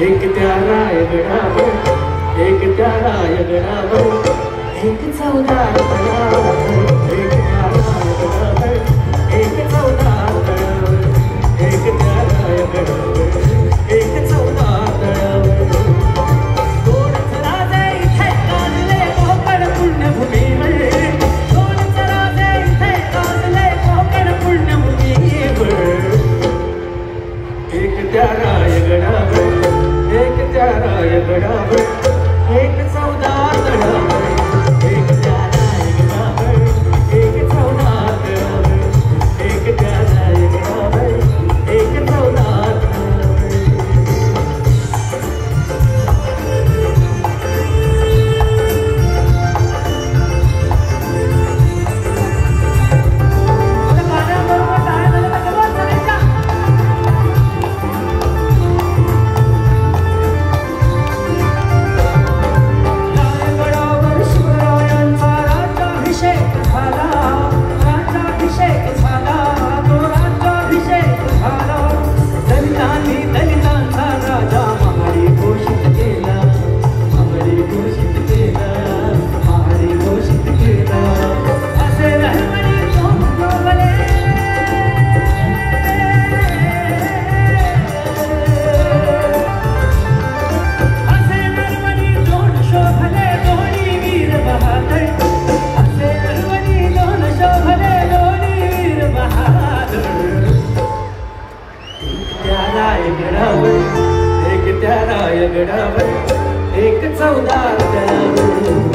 एक त्या रायगडावर, एक त्या रायगडावर, एक 14 तळावर, एक त्या रायगडावर, एक 14 तळावर, एक त्या रायगडावर, एक 14 तळावर. दोनच राजे इथे गाजले कोकण पुण्यभूमीवर, दोनच राजे इथे गाजले कोकण पुण्यभूमीवर. एक त्या रायगडावर, एक त्या रायगडावर, एक 14 तळावर, एक त्या रायगडावर, एक 14 तळावर, एक त्या रायगडावर, एक 14 तळावर. एक त्या रायगडावर, एक 14 तळावर.